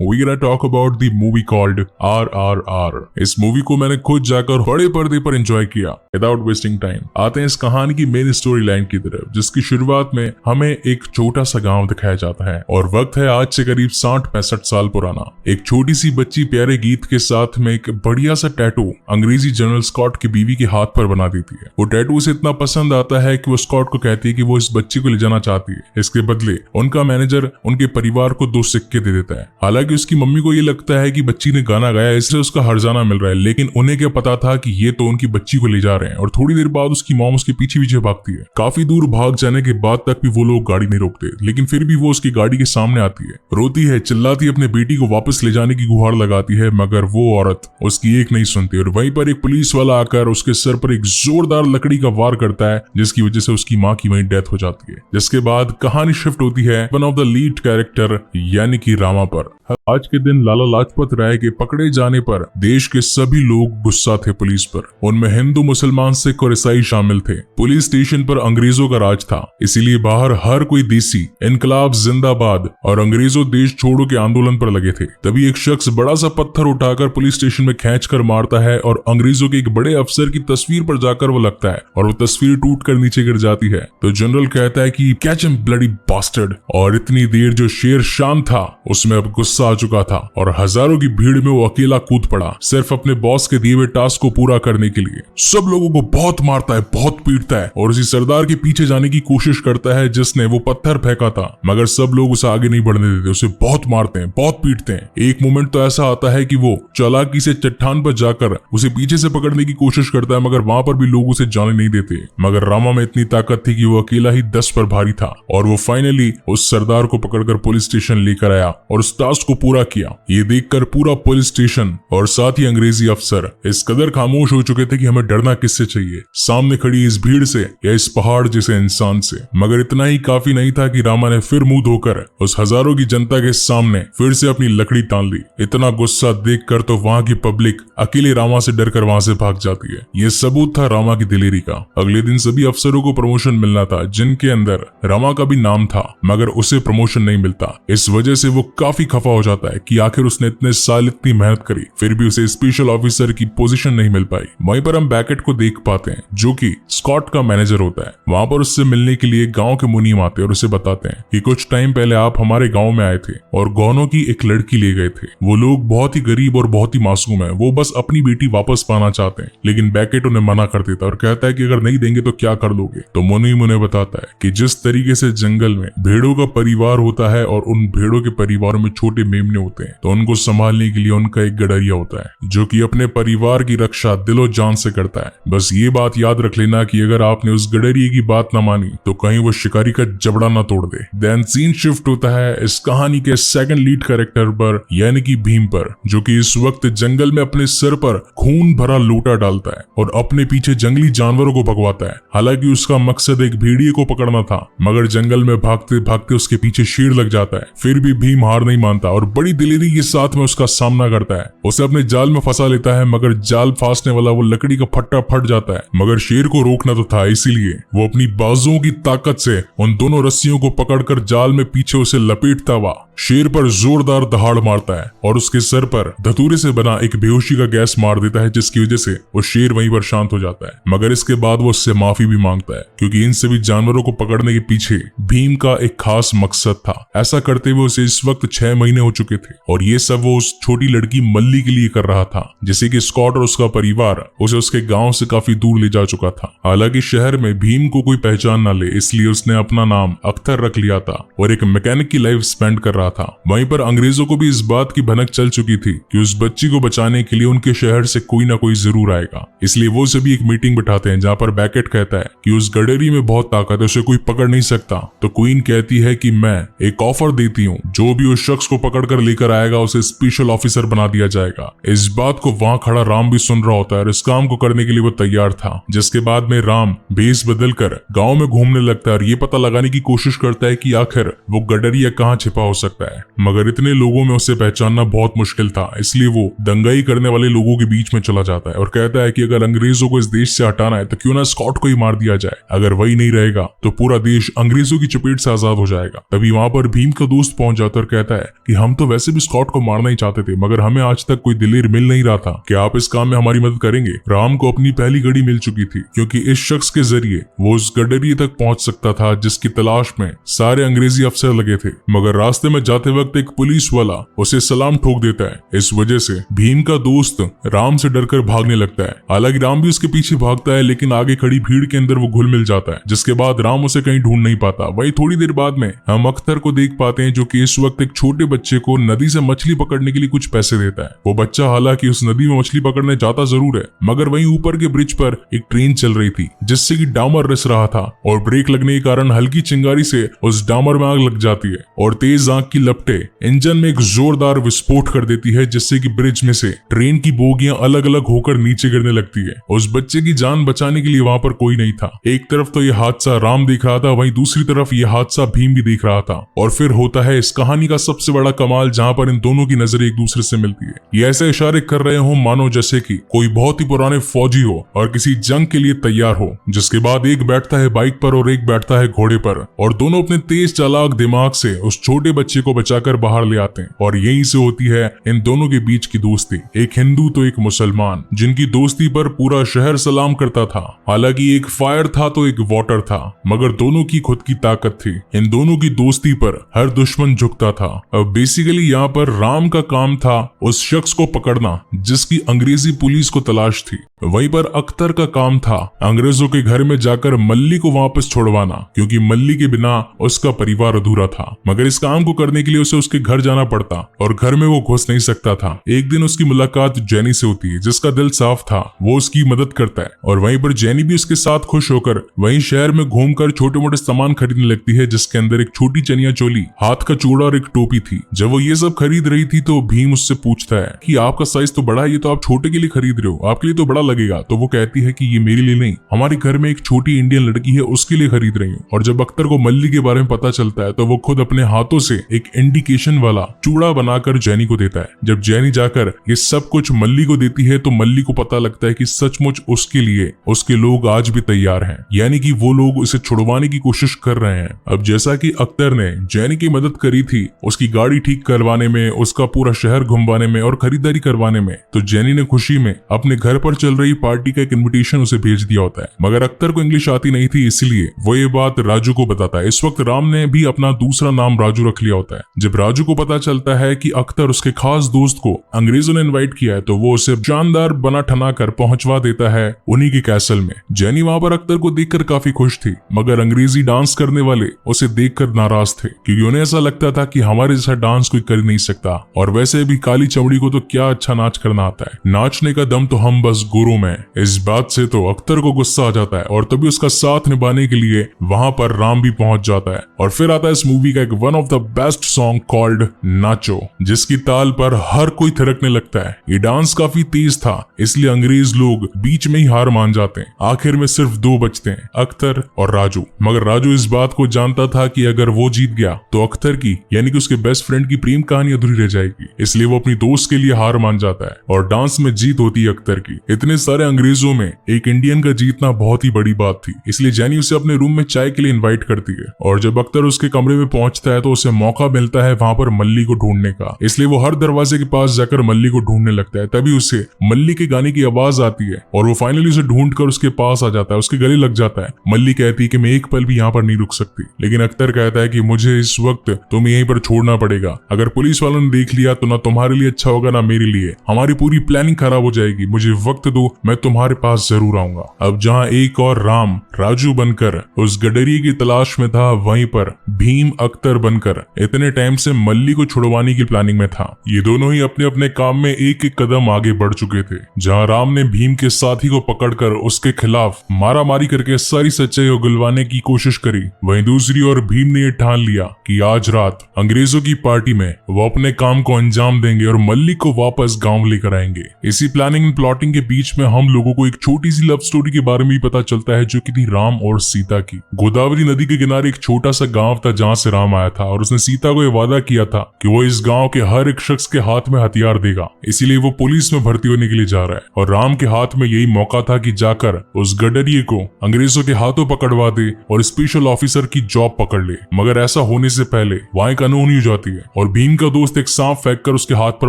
We gonna talk about the movie called RRR। इस movie को मैंने खुद जाकर बड़े पर्दे पर एंजॉय किया। विदाउट वेस्टिंग टाइम आते हैं इस कहानी की मेन स्टोरी लाइन की तरफ, जिसकी शुरुआत में हमें एक छोटा सा गांव दिखाया जाता है और वक्त है आज से करीब 60-65 साल पुराना। एक छोटी सी बच्ची प्यारे गीत के साथ में एक बढ़िया सा टैटू अंग्रेजी जनरल स्कॉट की बीवी के हाथ पर बना देती है। वो टैटू उसे इतना पसंद आता है कि वो स्कॉट को कहती है कि वो इस बच्ची को ले जाना चाहती है। इसके बदले उनका मैनेजर उनके परिवार को 2 सिक्के दे देता है। हालांकि उसकी मम्मी को ये लगता है कि बच्ची ने गाना गाया इसलिए उसका हर्जाना मिल रहा है, लेकिन उन्हें क्या पता था कि ये तो उनकी बच्ची को ले जा रहे हैं। और थोड़ी देर बाद उसकी मॉम उसके पीछे पीछे भागती है। काफी दूर भाग जाने के बाद तक भी वो लोग गाड़ी नहीं रोकते, लेकिन फिर भी वो उसकी गाड़ी के सामने आती है, रोती है, चिल्लाती है, अपने बेटी को वापस ले जाने की गुहार लगाती है, मगर वो औरत उसकी एक नहीं सुनती। और वहीं पर एक पुलिस वाला आकर उसके सर पर एक जोरदार लकड़ी का वार करता है, जिसकी वजह से उसकी माँ की वहीं डेथ हो जाती है। जिसके बाद कहानी शिफ्ट होती है one of the lead character यानी कि रामा पर। आज के दिन लाला लाजपत राय के पकड़े जाने पर देश के सभी लोग गुस्सा थे पुलिस पर। उनमें हिंदू, मुसलमान, सिख और ईसाई शामिल थे। पुलिस स्टेशन पर अंग्रेजों का राज था, इसीलिए बाहर हर कोई देसी इनकलाब जिंदाबाद और अंग्रेजों देश छोड़ो के आंदोलन पर लगे थे। तभी एक शख्स बड़ा सा पत्थर उठाकर पुलिस स्टेशन में खींच कर मारता है और अंग्रेजों के एक बड़े अफसर की तस्वीर पर जाकर वो लगता है और वो तस्वीर टूट कर नीचे गिर जाती है। तो जनरल कहता है कि कैच हिम ब्लडी बास्टर्ड। और इतनी देर जो शेर शांत था उसमें अब गुस्सा आ चुका था और हजारों की भीड़ में वो अकेला कूद पड़ा, सिर्फ अपने बॉस के दिए हुए टास्क को पूरा करने के लिए। सब लोगों को बहुत मारता है, बहुत पीटता है और उसी सरदार के पीछे जाने की कोशिश करता है जिसने वो पत्थर फेंका था, मगर सब लोग उसे आगे नहीं बढ़ने देते, उसे बहुत मारते हैं, बहुत पीटते हैं। एक मोमेंट तो ऐसा आता है कि वो चालाकी से चट्टान पर जाकर उसे पीछे से पकड़ने की कोशिश करता है, मगर वहां पर भी लोग उसे जाने नहीं देते। मगर रामा में इतनी ताकत थी कि वो अकेला ही 10 पर भारी था और वो फाइनली उस सरदार को पकड़कर पुलिस स्टेशन लेकर आया और उस टास्क को पूरा किया। ये देखकर पूरा पुलिस स्टेशन और साथ ही अंग्रेजी अफसर इस कदर खामोश हो चुके थे कि हमें डरना किससे चाहिए, सामने खड़ी इस भीड़ से या इस पहाड़ जैसे इंसान से। मगर इतना ही काफी नहीं था कि रामा ने फिर मुंह धोकर उस हजारों की जनता के सामने फिर से अपनी लकड़ी तान ली। इतना गुस्सा देखकर तो वहां की पब्लिक अकेले रामा से डरकर वहां से भाग जाती है। ये सबूत था रामा की दिलेरी का। अगले दिन सभी अफसरों को प्रमोशन मिलना था, जिनके अंदर रामा का भी नाम था, मगर उसे प्रमोशन नहीं मिलता। इस वजह से वो काफी खफा हो जाता है कि आखिर उसने इतने साल इतनी मेहनत करी, फिर भी उसे स्पेशल ऑफिसर की पोजीशन नहीं मिल पाई। वहीं पर हम बैकेट को देख पाते हैं, जो कि स्कॉट का मैनेजर होता है। वहां पर उससे मिलने के लिए गांव के मुनीम आते हैं और उसे बताते हैं कि कुछ टाइम पहले आप हमारे गांव में आए थे और गौनों की एक लड़की ले गए थे। वो लोग बहुत ही गरीब और बहुत ही मासूम है, वो बस अपनी बेटी वापस पाना चाहते हैं। लेकिन बैकेट उन्हें मना कर देता है और कहता है कि अगर नहीं देंगे तो क्या कर लोगे। तो मुनीम उन्हें बताता है कि जिस तरीके से जंगल में भेड़ों का परिवार होता है और उन भेड़ों के परिवारों में छोटे मेमने होते हैं, तो उनको संभालने के लिए उनका एक गडरिया होता है जो कि अपने परिवार की रक्षा दिलो जान से करता है। बस ये बात याद रख लेना कि अगर आपने उस गडरिये की बात न मानी तो कहीं वो शिकारी का जबड़ा ना तोड़ दे। देन सीन शिफ्ट होता है इस कहानी के सेकंड लीड कैरेक्टर पर यानी कि भीम पर, जो कि इस वक्त जंगल में अपने सिर पर खून भरा लोटा डालता है और अपने पीछे जंगली जानवरों को भगवाता है। हालांकि उसका मकसद एक भेड़िए को पकड़ना था, मगर जंगल में भागते भागते उसके पीछे शेर लग जाता है। फिर भी भीम हार नहीं मानता और बड़ी दिलेरी के साथ में उसका सामना करता है। उसे अपने जाल में फंसा लेता है, मगर जाल फांसने वाला वो लकड़ी का फट्टा फट जाता है। मगर शेर को रोकना तो था, इसीलिए वो अपनी बाजुओं की ताकत से उन दोनों रस्सियों को पकड़कर जाल में पीछे उसे लपेटता हुआ शेर पर जोरदार दहाड़ मारता है और उसके सर पर धतूरे से बना एक बेहोशी का गैस मार देता है, जिसकी वजह से वो शेर वहीं पर शांत हो जाता है। मगर इसके बाद वो उससे माफी भी मांगता है, क्योंकि इन सभी जानवरों को पकड़ने के पीछे भीम का एक खास मकसद था। ऐसा करते हुए उसे इस वक्त 6 महीने हो चुके थे और ये सब वो उस छोटी लड़की मल्ली के लिए कर रहा था, जिसे कि स्कॉट और उसका परिवार उसे उसके गांव से काफी दूर ले जा चुका था। हालांकि शहर में भीम को कोई पहचान ना ले, इसलिए उसने अपना नाम अख्तर रख लिया था और एक मैकेनिक की लाइफ स्पेंड कर रहा था। वहीं पर अंग्रेजों को भी इस बात की भनक चल चुकी थी कि उस बच्ची को बचाने के लिए उनके शहर से कोई ना कोई जरूर आएगा। इसलिए वो सभी एक मीटिंग बिठाते हैं, जहाँ पर बैकेट कहता है कि उस गडेरी में बहुत ताकत है, उसे कोई पकड़ नहीं सकता। तो क्वीन कहती है कि मैं एक ऑफर देती हूँ, जो भी उस शख्स को पकड़ कर लेकर आएगा उसे स्पेशल ऑफिसर बना दिया जाएगा। इस बात को वहाँ खड़ा राम भी सुन रहा होता है और इस काम को करने के लिए वो तैयार था। जिसके बाद में राम भेस बदल कर गाँव में घूमने लगता है और ये पता लगाने की कोशिश करता है कि आखिर वो गडरिया कहाँ छिपा हो सकता है। मगर इतने लोगों में उसे पहचानना बहुत मुश्किल था, इसलिए वो दंगाई करने वाले लोगों के बीच में चला जाता है और कहता है कि अगर अंग्रेजों को इस देश से हटाना है तो क्यों ना स्कॉट को ही मार दिया जाए। अगर वही नहीं रहेगा तो पूरा देश अंग्रेजों की चपेट से आजाद हो जाएगा। तभी वहां पर भीम का दोस्त पहुंच जाता है और कहता है कि हम तो वैसे भी स्कॉट को मारना ही चाहते थे, मगर हमें आज तक कोई दिलेर मिल नहीं रहा था कि आप इस काम में हमारी मदद करेंगे। राम को अपनी पहली गड़ी मिल चुकी थी, क्योंकि इस शख्स के जरिए वो उस गडरिये तक पहुंच सकता था जिसकी तलाश में सारे अंग्रेजी अफसर लगे थे। मगर रास्ते में जाते वक्त एक पुलिस वाला उसे सलाम ठोक देता है। इस वजह से भीम का दोस्त राम से डरकर भागने लगता है। हालांकि राम भी उसके पीछे भागता है, लेकिन आगे खड़ी भीड़ के अंदर वो घुल मिल जाता है, जिसके बाद राम उसे कहीं ढूंढ नहीं पाता। वही थोड़ी देर बाद में हम अख्तर को देख पाते हैं, जो कि इस वक्त एक छोटे बच्चे को नदी से मछली पकड़ने के लिए कुछ पैसे देता है। वो बच्चा हालांकि उस नदी में मछली पकड़ने जाता जरूर है, मगर वहीं ऊपर के ब्रिज पर एक ट्रेन चल रही थी जिससे कि डामर रिस रहा था, और ब्रेक लगने के कारण हल्की चिंगारी से उस डामर में आग लग जाती है और तेज आग की लपटे इंजन में एक जोरदार विस्फोट कर देती है, जिससे कि ब्रिज में से ट्रेन की बोगियां अलग अलग होकर नीचे गिरने लगती है। उस बच्चे की जान बचाने के लिए वहां पर कोई नहीं था। एक तरफ तो यह हादसा राम देख रहा था, वहीं दूसरी तरफ यह हादसा भीम भी देख रहा था। और फिर होता है इस कहानी का सबसे बड़ा कमाल, जहां पर इन दोनों की नजरें एक दूसरे से मिलती है। ये ऐसे इशारे कर रहे हो मानो जैसे कि कोई बहुत ही पुराने फौजी हो और किसी जंग के लिए तैयार हो, जिसके बाद एक बैठता है बाइक पर और एक बैठता है घोड़े पर, और दोनों अपने तेज चालाक दिमाग से उस छोटे बच्चे को बचाकर बाहर ले आते हैं। और यहीं से होती है इन दोनों के बीच की दोस्ती। एक हिंदू तो एक मुसलमान, जिनकी दोस्ती पर पूरा शहर सलाम करता था। हालांकि एक फायर था तो एक वाटर था, मगर दोनों की खुद की ताकत थी। इन दोनों की दोस्ती पर हर दुश्मन झुकता था। अब बेसिकली यहाँ पर राम का काम था उस शख्स को पकड़ना जिसकी अंग्रेजी पुलिस को तलाश थी। वहीं पर अख्तर का काम था अंग्रेजों के घर में जाकर मल्ली को वापस छोड़वाना, क्योंकि मल्ली के बिना उसका परिवार अधूरा था। मगर इस काम को करने के लिए उसे उसके घर जाना पड़ता और घर में वो घुस नहीं सकता था। एक दिन उसकी मुलाकात जेनी से होती है, जिसका दिल साफ था, वो उसकी मदद करता है और वहीं पर जेनी भी उसके साथ खुश होकर वहीं शहर में घूमकर छोटे मोटे सामान खरीदने लगती है, जिसके अंदर एक छोटी चनिया चोली, हाथ का चूड़ा और एक टोपी थी। जब वो ये सब खरीद रही थी तो भीम उससे पूछता है कि आपका साइज तो बड़ा है, ये तो आप छोटे के लिए खरीद रहे हो, आपके लिए तो बड़ा लगेगा। तो वो कहती है कि ये मेरे लिए नहीं, हमारे घर में एक छोटी इंडियन लड़की है, उसके लिए खरीद रही हूँ। और जब अख्तर को मल्ली के बारे में पता चलता है तो वो खुद अपने हाथों से एक इंडिकेशन वाला चूड़ा बनाकर जेनी को देता है। जब जेनी जाकर ये सब कुछ मल्ली को देती है तो मल्ली को पता लगता है कि सचमुच उसके लिए उसके लोग आज भी तैयार हैं, यानी कि वो लोग उसे छुड़वाने की कोशिश कर रहे हैं। अब जैसा कि अख्तर ने जेनी की मदद करी थी उसकी गाड़ी ठीक करवाने में, उसका पूरा शहर घुमवाने में और खरीदारी करवाने में, तो जेनी ने खुशी में अपने घर पर चल रही पार्टी का एक इन्विटेशन उसे भेज दिया होता है। मगर अख्तर को इंग्लिश आती नहीं थी, इसलिए वो ये बात राजू को बताता है। इस वक्त राम ने भी अपना दूसरा नाम राजू रख लिया होता है। जब राजू को पता चलता है कि अख्तर उसके खास दोस्त को अंग्रेजों ने इनवाइट किया है तो वो उसे शानदार बना ठना कर पहुंचवा देता है उन्हीं के कैसल में। जेनी वहां पर अख्तर को देखकर काफी खुश थी, मगर अंग्रेजी डांस करने वाले उसे देखकर नाराज थे, क्योंकि उन्हें ऐसा लगता था कि हमारे जैसा डांस कोई कर नहीं सकता, और वैसे भी काली चमड़ी को तो क्या अच्छा नाच करना आता है, नाचने का दम तो हम बस गुरु में। इस बात से तो अख्तर को गुस्सा आ जाता है और तभी उसका साथ निभाने के लिए वहां पर राम भी पहुंच जाता है। और फिर आता है इस मूवी का एक one of the best song called Nacho, जिसकी ताल पर हर कोई थिरकने लगता है। ये डांस काफी तेज था, इसलिए अंग्रेज लोग बीच में ही हार मान जाते हैं। आखिर में सिर्फ दो बचते हैं, अख्तर और राजू। मगर राजू इस बात को जानता था कि अगर वो जीत गया तो अख्तर की यानी कि उसके बेस्ट फ्रेंड की प्रेम कहानी अधूरी रह जाएगी, इसलिए वो अपनी दोस्त के लिए हार मान जाता है और डांस में जीत होती है अख्तर की। इतने सारे अंग्रेजों में एक इंडियन का जीतना बहुत ही बड़ी बात थी, इसलिए जेनी उसे अपने रूम में चाय के लिए इनवाइट करती है। और जब अख्तर उसके कमरे में पहुंचता है तो उसे मौका मिलता है वहां पर मल्ली को ढूंढने का, इसलिए वो हर दरवाजे के पास जाकर मल्ली को ढूंढने लगता है। तभी उसे मल्ली के गाने की आवाज आती है और वो फाइनली उसे ढूंढ कर उसके पास आ जाता है, उसके गले लग जाता है। मल्ली कहती है कि मैं एक पल भी यहाँ पर नहीं रुक सकती, लेकिन अख्तर कहता है कि मुझे इस वक्त तुम्हें यहीं पर छोड़ना पड़ेगा। अगर पुलिस वालों ने देख लिया तो ना तुम्हारे लिए अच्छा होगा ना मेरे लिए, हमारी पूरी प्लानिंग खराब हो जाएगी। मुझे वक्त दो, मैं तुम्हारे पास जरूर आऊंगा। अब जहाँ एक और राम राजू बनकर उस गडरिये की तलाश में था, वहीं पर भीम अख्तर बनकर इतने टाइम से मल्ली को छुड़वाने की प्लानिंग में था। ये दोनों ही अपने अपने काम में एक एक कदम आगे बढ़ चुके थे। जहाँ राम ने भीम के साथी को पकड़कर उसके खिलाफ मारामारी करके सारी सच्चाई उगलवाने की कोशिश करी, वहीं दूसरी ओर भीम ने यह ठान लिया कि आज रात अंग्रेजों की पार्टी में वो अपने काम को अंजाम देंगे और मल्ली को वापस गांव लेकर आएंगे। इसी प्लानिंग एंड प्लॉटिंग के बीच बीच में हम लोगों को एक छोटी सी लव स्टोरी के बारे में भी पता चलता है, जो कि थी राम और सीता की। गोदावरी नदी के किनारे एक छोटा सा गांव था जहां से राम आया था, और उसने सीता को यह वादा किया था कि वो इस गांव के हर एक शख्स के हाथ में हथियार देगा, इसीलिए वो पुलिस में भर्ती होने के लिए जा रहा है। और राम के हाथ में यही मौका था कि जाकर उस गडरिये को अंग्रेजों के हाथों पकड़वा दे और स्पेशल ऑफिसर की जॉब पकड़ ले। मगर ऐसा होने से पहले वहां एक अनहोनी हो जाती है और भीम का दोस्त एक सांप फेंक कर उसके हाथ पर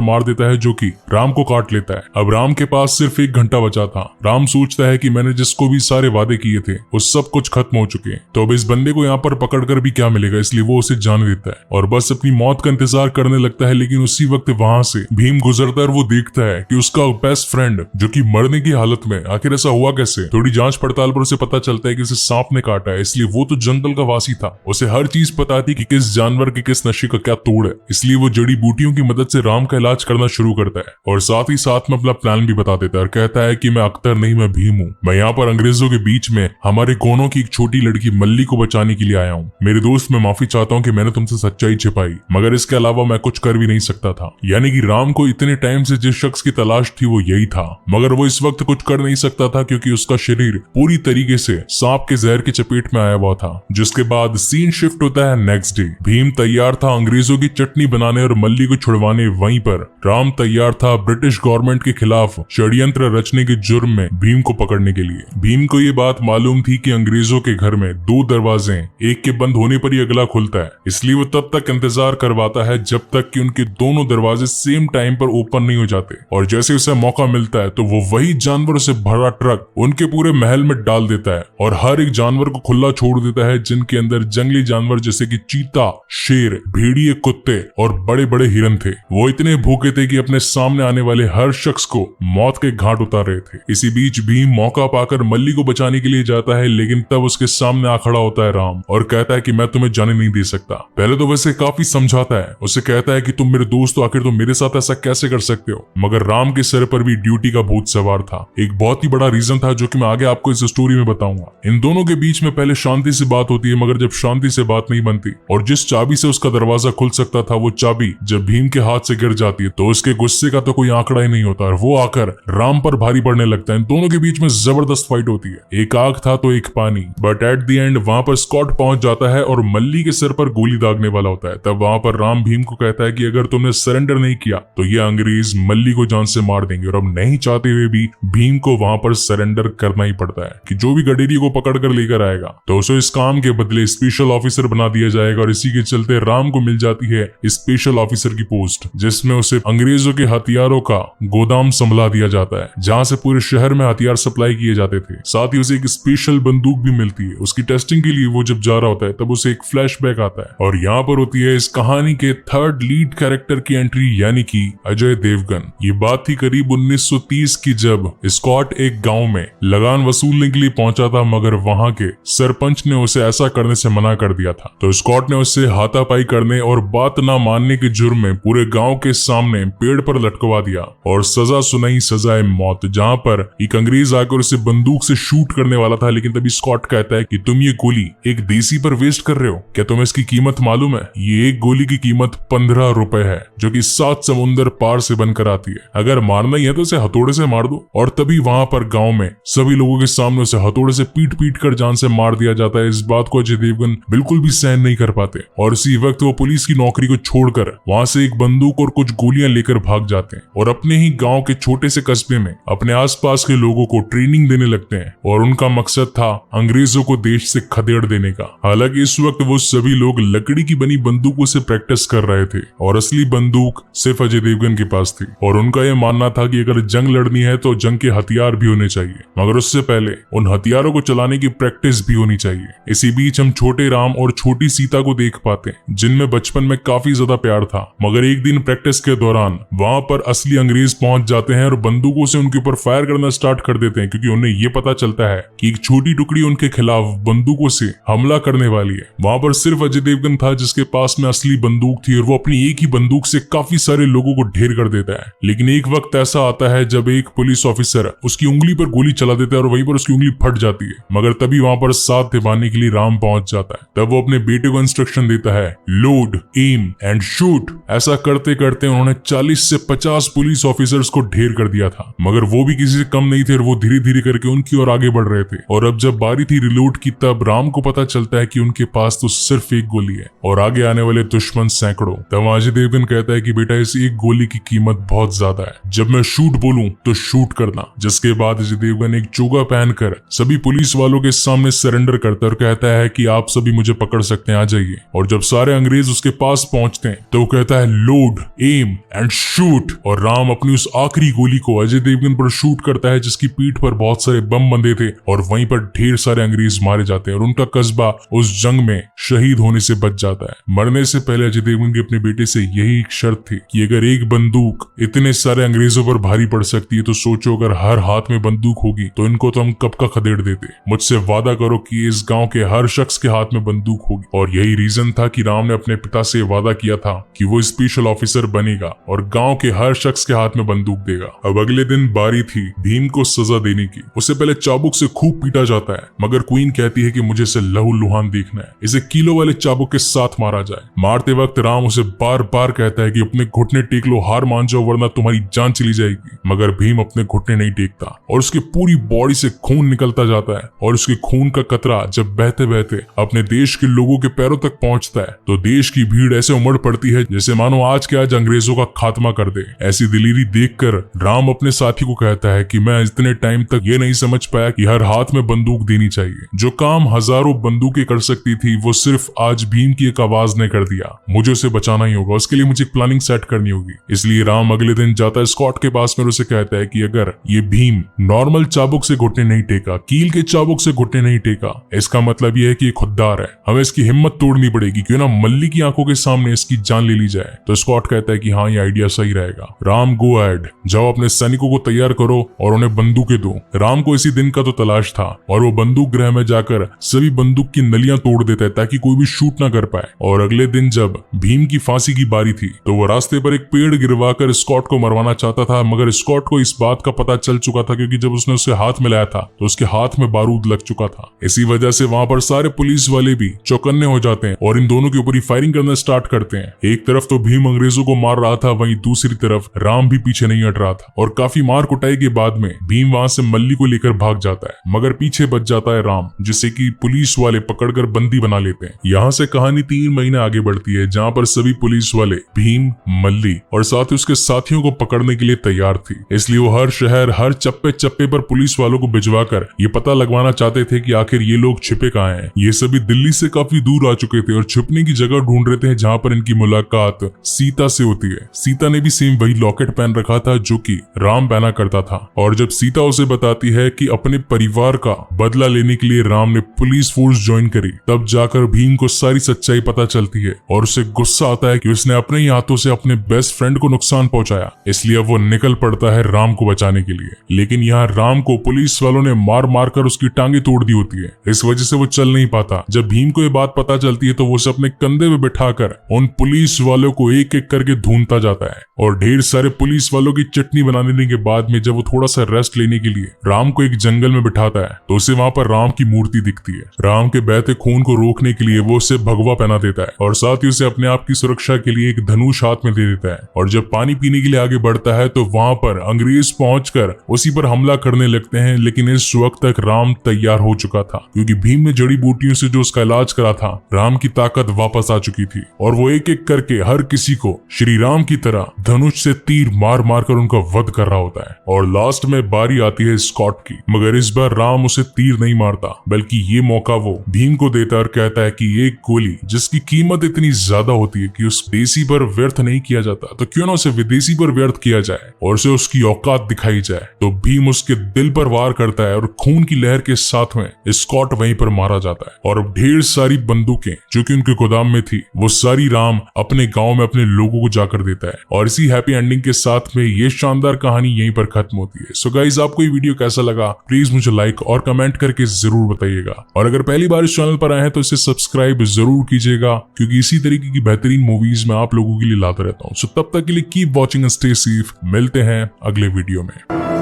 मार देता है, जो कि राम को काट लेता है। अब राम के पास सिर्फ 1 घंटा बचा था। राम सोचता है कि मैंने जिसको भी सारे वादे किए थे वो सब कुछ खत्म हो चुके हैं, तो अब इस बंदे को यहाँ पर पकड़कर भी क्या मिलेगा, इसलिए वो उसे जान देता है और बस अपनी मौत का इंतजार करने लगता है। लेकिन उसी वक्त वहां से भीम गुजरता है और वो देखता है कि उसका बेस्ट फ्रेंड जो कि मरने की हालत में, आखिर ऐसा हुआ कैसे। थोड़ी जांच पड़ताल पर उसे पता चलता है कि उसे सांप ने काटा है, इसलिए वो तो जंगल का वासी था, उसे हर चीज पता थी कि किस जानवर के किस नशे का क्या तोड़ है, इसलिए वो जड़ी बूटियों की मदद से राम का इलाज करना शुरू करता है और साथ ही साथ में अपना प्लान भी बता देता है और कहता है कि मैं अख्तर नहीं, मैं भीम हूँ। मैं यहाँ पर अंग्रेजों के बीच में हमारे कोनों की एक छोटी लड़की मल्ली को बचाने के लिए आया हूँ। मेरे दोस्त, मैं माफी चाहता हूँ कि मैंने तुमसे सच्चाई छिपाई, मगर इसके अलावा मैं कुछ कर भी नहीं सकता था। यानी कि राम को इतने टाइम से जिस शख्स की तलाश थी वो यही था, मगर वो इस वक्त कुछ कर नहीं सकता था क्योंकि उसका शरीर पूरी तरीके से सांप के जहर की चपेट में आया हुआ था। जिसके बाद सीन शिफ्ट होता है नेक्स्ट डे। भीम तैयार था अंग्रेजों की चटनी बनाने और मल्ली को छुड़वाने, वहीं पर राम तैयार था ब्रिटिश गवर्नमेंट के खिलाफ षड्यंत्र रचने के जुर्म में भीम को पकड़ने के लिए। भीम को ये बात मालूम थी कि अंग्रेजों के घर में 2 दरवाजे, एक के बंद होने पर ही अगला खुलता है, इसलिए वो तब तक इंतजार करवाता है जब तक कि उनके दोनों दरवाजे सेम टाइम पर ओपन नहीं हो जाते। और जैसे उसे मौका मिलता है तो वो वही जानवर से भरा ट्रक उनके पूरे महल में डाल देता है और हर एक जानवर को खुला छोड़ देता है, जिनके अंदर जंगली जानवर जैसे कि चीता, शेर, भेड़िए, कुत्ते और बड़े बड़े हिरन थे। वो इतने भूखे थे कि अपने सामने आने वाले हर शख्स को मौत के घाट उतार रहे थे। इसी बीच भीम मौका पाकर मल्ली को बचाने के लिए जाता है, लेकिन तब उसके सामने आ खड़ा होता है राम और कहता है कि मैं तुम्हें जाने नहीं दे सकता। पहले तो वैसे काफी समझाता है, उसे कहता है कि तुम मेरे दोस्त हो, आखिर तुम मेरे साथ ऐसा कैसे कर सकते हो। मगर राम के सर पर भी ड्यूटी का भूत सवार था। एक बहुत ही बड़ा रीजन था जो कि मैं आगे आपको इस स्टोरी में बताऊंगा। इन दोनों के बीच में पहले शांति से बात होती है, मगर जब शांति से बात नहीं बनती और जिस चाबी से उसका दरवाजा खुल सकता था वो चाबी जब भीम के हाथ से गिर जाती है तो उसके गुस्से का तो कोई आंकड़ा ही नहीं होता और वो आकर राम पर भारी पड़ने लगता है। इन दोनों के बीच में जबरदस्त फाइट होती है, एक आग था तो एक पानी। बट एट द एंड वहां पर स्कॉट पहुंच जाता है और मल्ली के सर पर गोली दागने वाला होता है। तब वहां पर राम भीम को कहता है कि अगर तुमने सरेंडर नहीं किया तो ये अंग्रेज मल्ली को जान से मार देंगे। और अब नहीं चाहते हुए भी भीम को वहां पर सरेंडर करना ही पड़ता है कि जो भी गडेरी को पकड़ कर लेकर आएगा तो उसे इस काम के बदले स्पेशल ऑफिसर बना दिया जाएगा। और इसी के चलते राम को मिल जाती है स्पेशल ऑफिसर की पोस्ट, जिसमें उसे अंग्रेजों के हथियारों का गोदाम संभला दिया जाता है, जहां से पूरे शहर में हथियार सप्लाई किए जाते थे। साथ ही उसे एक स्पेशल बंदूक भी मिलती है। उसकी टेस्टिंग के लिए वो जब जा रहा होता है तब उसे एक फ्लैशबैक आता है और यहाँ पर होती है इस कहानी के 3rd लीड कैरेक्टर की एंट्री, यानी कि अजय देवगन। ये बात थी करीब 1930 की, जब स्कॉट एक गांव में लगान वसूलने के लिए पहुंचा था, मगर वहां के सरपंच ने उसे ऐसा करने से मना कर दिया था। तो स्कॉट ने उससे हाथापाई करने और बात ना मानने के जुर्म में पूरे गांव के सामने पेड़ पर लटकवा दिया और सजा सुनाई, सजाए मौत। जहां पर एक अंग्रेज आकर उसे बंदूक से शूट करने वाला था, लेकिन तभी स्कॉट कहता है कि तुम ये गोली एक देसी पर वेस्ट कर रहे हो, क्या तुम्हें इसकी कीमत मालूम है? ये एक गोली की कीमत 15 रुपए है, जो कि 7 समुंदर पार से बनकर आती है। अगर मारना ही है तो उसे हथौड़े से मार दो। और तभी वहां पर गांव में सभी लोगों के सामने उसे हथौड़े से पीट पीट कर जान से मार दिया जाता है। इस बात को अजय देवगन बिल्कुल भी सहन नहीं कर पाते और इसी वक्त वो पुलिस की नौकरी को छोड़कर वहां से एक बंदूक और कुछ गोलियां लेकर भाग जाते हैं और अपने ही गांव के छोटे से कस्बे में अपने आसपास के लोगों को ट्रेनिंग देने लगते हैं। और उनका मकसद था अंग्रेजों को देश से खदेड़ देने का। हालांकि इस वक्त वो सभी लोग लकड़ी की बनी बंदूकों से प्रैक्टिस कर रहे थे और असली बंदूक सिर्फ अजय देवगन के पास थी। और उनका यह मानना था कि अगर जंग लड़नी है तो जंग के हथियार भी होने चाहिए, मगर उससे पहले उन हथियारों को चलाने की प्रैक्टिस भी होनी चाहिए। इसी बीच हम छोटे राम और छोटी सीता को देख पाते हैं, जिनमें बचपन में काफी ज्यादा प्यार था। मगर एक दिन प्रैक्टिस के दौरान वहां पर असली अंग्रेज पहुंच जाते हैं और बंदूकों से उनके ऊपर फायर करना स्टार्ट कर देते हैं, क्योंकि उन्हें ये पता चलता है कि एक छोटी टुकड़ी उनके खिलाफ बंदूकों से हमला करने वाली है। वहां पर सिर्फ अजय देवगन था जिसके पास में असली बंदूक थी और वो अपनी एक ही बंदूक से काफी सारे लोगों को ढेर कर देता है। लेकिन एक वक्त ऐसा आता है जब एक पुलिस ऑफिसर उसकी उंगली पर गोली चला देता है और वहीं पर उसकी उंगली फट जाती है। मगर तभी वहां पर साथ निभाने के लिए राम पहुंच जाता है। तब वो अपने बेटे को इंस्ट्रक्शन देता है, लोड, एम एंड शूट। ऐसा करते करते उन्होंने 40 से 50 पुलिस ऑफिसर्स को ढेर कर दिया था, मगर वो भी किसी से कम नहीं थे और वो धीरे धीरे करके उनकी ओर आगे बढ़ रहे थे। और अब जब बारी थी रिलोड की तब राम को पता चलता है कि उनके पास तो सिर्फ एक गोली है और आगे आने वाले दुश्मन सैकड़ों। तब अजय देवगन कहता है कि बेटा इस एक गोली की कीमत बहुत ज्यादा है, जब मैं शूट बोलूं तो शूट करना। जिसके बाद अजय देवगन एक चोगा पहनकर सभी पुलिस वालों के सामने सरेंडर करता है और कहता है कि आप सभी मुझे पकड़ सकते हैं, आ जाइए। और जब सारे अंग्रेज उसके पास पहुंचते हैं तो वो कहता है लोड, एम एंड शूट। और राम अपनी उस आखिरी गोली को अजय देवगन पर शूट करता है जिसकी पीठ पर बहुत सारे बम बंधे थे और वहीं पर ढेर सारे अंग्रेज मारे जाते हैं और उनका कस्बा उस जंग में शहीद होने से बच जाता है। मरने से पहले अजय देवगन की अपने बेटे से यही एक शर्त थी कि अगर एक बंदूक इतने सारे अंग्रेजों पर भारी पड़ सकती है तो सोचो अगर हर हाथ में बंदूक होगी तो इनको तो हम कब का खदेड़ देते। मुझसे वादा करो कि इस गांव के हर शख्स के हाथ में बंदूक होगी। और यही रीजन था कि राम ने अपने पिता से वादा किया था कि वो स्पेशल ऑफिसर बनेगा और गांव के हर शख्स के हाथ में बंदूक देगा। अब अगले दिन बारी थी भीम को सजा देने की। उसे पहले चाबुक से खूब पीटा जाता है मगर क्वीन कहती है कि मुझे इसे लहूलुहान देखना है, इसे किलो वाले चाबुक के साथ मारा जाए। मारते वक्त राम उसे बार बार कहता है कि अपने घुटने टेक लो, हार मान जाओ वरना तुम्हारी जान चली जाएगी। मगर भीम अपने घुटने नहीं टेकता और उसकी पूरी बॉडी से खून निकलता जाता है और उसके खून का कतरा जब बहते बहते अपने देश के लोगों के पैरों तक पहुंचता है तो देश की भीड़ ऐसे उमड़ पड़ती है जैसे मानो आज के आज अंग्रेजों का खात्मा कर दे। ऐसी दिलीरी देखकर राम अपने साथी को कहता है कि मैं इतने टाइम तक ये नहीं समझ पाया कि हर हाथ में बंदूक देनी चाहिए। जो काम हजारों बंदूकें कर सकती थी वो सिर्फ आज भीम की एक आवाज ने कर दिया। मुझे उसे बचाना ही होगा, उसके लिए मुझे प्लानिंग सेट करनी होगी। इसलिए राम अगले दिन जाता है स्कॉट के पास में, उसे कहता है कि अगर ये भीम नॉर्मल चाबुक से घुटने नहीं टेका, कील के चाबुक से घुटने नहीं टेका, इसका मतलब यह है कि ये खुददार है, हमें इसकी हिम्मत तोड़नी पड़ेगी, क्यों ना मल्ली की आंखों के सामने इसकी जान ले ली जाए। तो स्कॉट कहता है कि हाँ ये आइडिया सही रहेगा। राम गो अहेड, जाओ अपने सैनिकों को तैयार करो और उन्हें बंदूकें दो। राम को इसी दिन का तो तलाश था और वो बंदूक गृह में जाकर सभी बंदूक की नलियां तोड़ देता है ताकि कोई भी शूट ना कर पाए। और अगले दिन जब भीम की फांसी की बारी थी तो वो रास्ते पर एक पेड़ गिरवाकर स्कॉट को मरवाना चाहता था मगर स्कॉट को इस बात का पता चल चुका था क्योंकि जब उसने उसके हाथ में लाया था तो उसके हाथ में बारूद लग चुका था। इसी वजह से वहां पर सारे पुलिस वाले भी चौकन्ने हो जाते हैं और इन दोनों के ऊपर ही फायरिंग करना स्टार्ट करते हैं। एक तरफ तो भीम अंग्रेजों को मार रहा था, वहीं दूसरी तरफ राम भी पीछे नहीं हट रहा था। और काफी मार कुटाई के बाद में भीम वहां से मल्ली को लेकर भाग जाता है मगर पीछे बच जाता है राम, जिसे कि पुलिस वाले पकड़कर बंदी बना लेते हैं। यहाँ से कहानी 3 महीने आगे बढ़ती है जहाँ पर सभी पुलिस वाले भीम, मल्ली और साथ ही उसके साथियों को पकड़ने के लिए तैयार थी। इसलिए वो हर शहर, हर चप्पे चप्पे पर पुलिस वालों को भिजवाकर ये पता लगवाना चाहते थे कि आखिर ये लोग छिपे कहाँ हैं। ये सभी दिल्ली से काफी दूर आ चुके थे और छुपने की जगह ढूंढ रहे थे जहाँ पर इनकी मुलाकात सीता से होती है। सीता ने भी सेम वही लॉकेट पहन रखा था जो कि राम पहना करता था। और जब सीता उसे बताती है कि अपने परिवार का बदला लेने के लिए राम ने पुलिस फोर्स ज्वाइन करी, तब जाकर भीम को सारी सच्चाई पता चलती है और उसे गुस्सा आता है कि उसने अपने ही हाथों से अपने बेस्ट फ्रेंड को नुकसान पहुंचाया। इसलिए वो निकल पड़ता है राम को बचाने के लिए। लेकिन यहाँ राम को पुलिस वालों ने मार मार कर उसकी टांगे तोड़ दी होती है, इस वजह से वो चल नहीं पाता। जब भीम को ये बात पता चलती है तो वो उसे अपने कंधे में बिठाकर उन पुलिस वालों को एक एक करके ढूंढता जाता है। और ढेर सारे पुलिस वालों की चटनी बना देने के बाद में जब वो थोड़ा सा रेस्ट लेने के लिए राम को एक जंगल में बिठाता है तो उसे वहां पर राम की मूर्ति दिखती है। राम के बहते खून को रोकने के लिए वो उसे भगवा पहना देता है और साथ ही उसे अपने आप की सुरक्षा के लिए एक धनुष हाथ में दे देता है। और जब पानी पीने के लिए आगे बढ़ता है तो वहां पर अंग्रेज पहुंचकर उसी पर हमला करने लगते हैं। लेकिन इस वक्त तक राम तैयार हो चुका था क्योंकि भीम ने जड़ी बूटियों से जो उसका इलाज करा था, राम की ताकत वापस आ चुकी थी और वो एक एक करके हर किसी को श्री राम की तरह धनुष से तीर मार मार कर उनका वध कर रहा होता है। और लास्ट में बारी आती है स्कॉट की, मगर इस बार राम उसे तीर नहीं मारता बल्कि ये मौका वो भीम को देता और कहता है कि एक गोली जिसकी कीमत इतनी ज्यादा होती है कि उस देसी पर व्यर्थ नहीं किया जाता तो क्यों ना उसे विदेशी पर व्यर्थ किया जाए और उसे उसकी औकात दिखाई जाए। तो भीम उसके दिल पर वार करता है और खून की लहर के साथ में स्कॉट वहीं पर मारा जाता है। और ढेर सारी बंदूकें जो कि उनके गोदाम में थी वो सारी राम अपने गांव में अपने लोगों को जाकर देता है। और इसी हैप्पी एंडिंग के साथ में ये शानदार कहानी यहीं पर खत्म होती है। सो गाइस, आपको ये वीडियो कैसा लगा प्लीज मुझे लाइक और कमेंट करके जरूर बताइएगा। और अगर पहली बार इस चैनल पर आए हैं तो इसे सब्सक्राइब जरूर कीजिएगा क्योंकि इसी तरीके की बेहतरीन मूवीज मैं आप लोगों के लिए लाता रहता हूँ। सो तब तक के लिए keep watching and stay safe. मिलते हैं अगले वीडियो में।